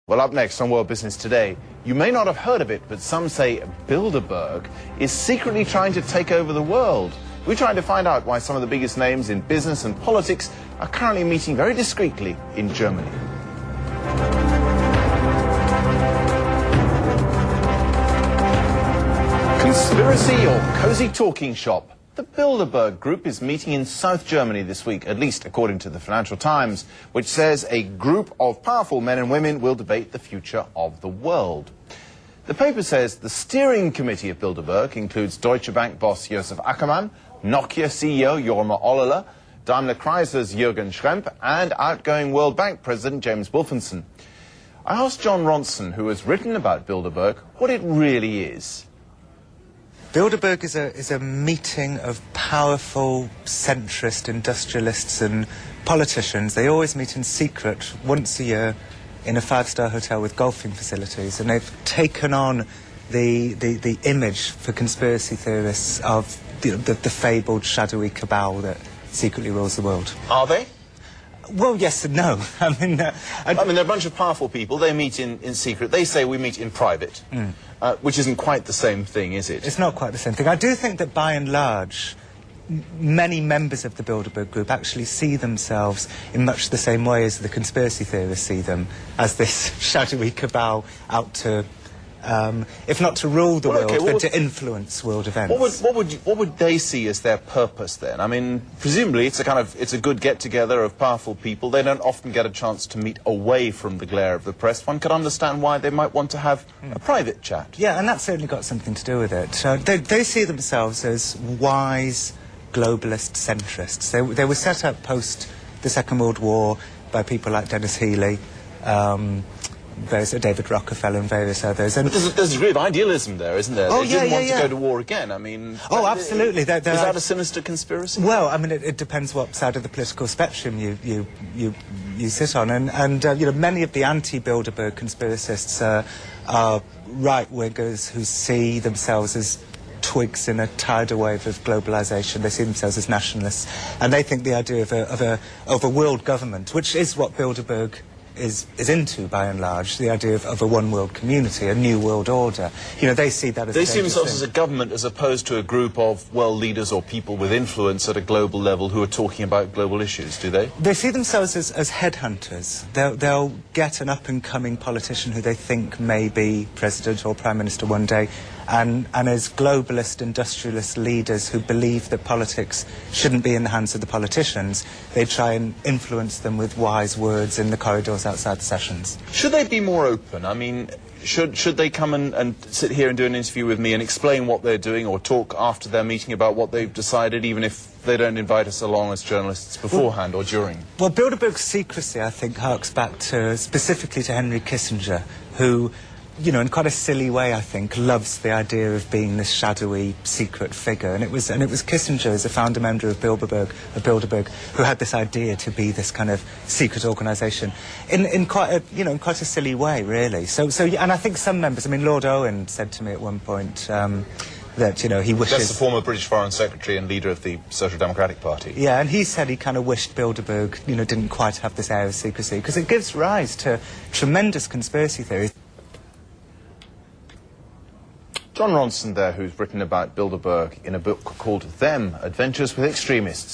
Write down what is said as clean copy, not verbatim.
Well, up next on World Business Today, you may not have heard of it, but some say Bilderberg is secretly trying to take over the world. We're trying to find out why some of the biggest names in business and politics are currently meeting very discreetly in Germany. Conspiracy or cozy talking shop? The Bilderberg Group is meeting in South Germany this week, at least according to the Financial Times, which says a group of powerful men and women will debate the future of the world. The paper says the steering committee of Bilderberg includes Deutsche Bank boss Josef Ackermann, Nokia CEO Jorma Ollila, Daimler Chrysler's Jürgen Schrempp, and outgoing World Bank President James Wolfensohn. I asked John Ronson, who has written about Bilderberg, what it really is. Bilderberg is a meeting of powerful centrist industrialists and politicians. They always meet in secret once a year in a five-star hotel with golfing facilities, and they've taken on the image for conspiracy theorists of the fabled shadowy cabal that secretly rules the world. Are they? Well, yes and no. I mean, they're a bunch of powerful people. They meet in secret. They say we meet in private, which isn't quite the same thing, is it? It's not quite the same thing. I do think that, by and large, many members of the Bilderberg Group actually see themselves in much the same way as the conspiracy theorists see them, as this shadowy cabal out to, if not to rule the world, but to influence world events. What would they see as their purpose then? I mean, presumably it's a good get-together of powerful people. They don't often get a chance to meet away from the glare of the press. One could understand why they might want to have a private chat. Yeah, and that's certainly got something to do with it. They see themselves as wise globalist centrists. They were set up post the Second World War by people like Dennis Healey, David Rockefeller and various others. And there's a degree of idealism there, isn't there? They didn't want to go to war again. I mean... Oh, absolutely. Is that a sinister conspiracy? Well, I mean, it depends what side of the political spectrum you sit on. And you know, many of the anti-Bilderberg conspiracists are right-wingers who see themselves as twigs in a tidal wave of globalisation. They see themselves as nationalists. And they think the idea of a world government, which is what Bilderberg is into, by and large, the idea of a one-world community, a new world order. You know, they see that as... They see themselves as a government as opposed to a group of world leaders or people with influence at a global level who are talking about global issues, do they? They see themselves as headhunters. They'll get an up-and-coming politician who they think may be president or prime minister one day, and as globalist industrialist leaders who believe that politics shouldn't be in the hands of the politicians, they try and influence them with wise words in the corridors outside the sessions. Should they be more open? I mean, should they come and sit here and do an interview with me and explain what they're doing, or talk after their meeting about what they've decided, even if they don't invite us along as journalists beforehand or during? Well, Bilderberg's secrecy, I think, harks back specifically to Henry Kissinger, who, you know, in quite a silly way, I think, loves the idea of being this shadowy, secret figure. And it was Kissinger, as a founder member of Bilderberg, who had this idea to be this kind of secret organisation in quite a silly way, really. So, and I think some members, I mean, Lord Owen said to me at one point that, you know, he wishes... That's the former British Foreign Secretary and leader of the Social Democratic Party. Yeah, and he said he kind of wished Bilderberg, you know, didn't quite have this air of secrecy, because it gives rise to tremendous conspiracy theories. John Ronson there, who's written about Bilderberg in a book called Them, Adventures with Extremists.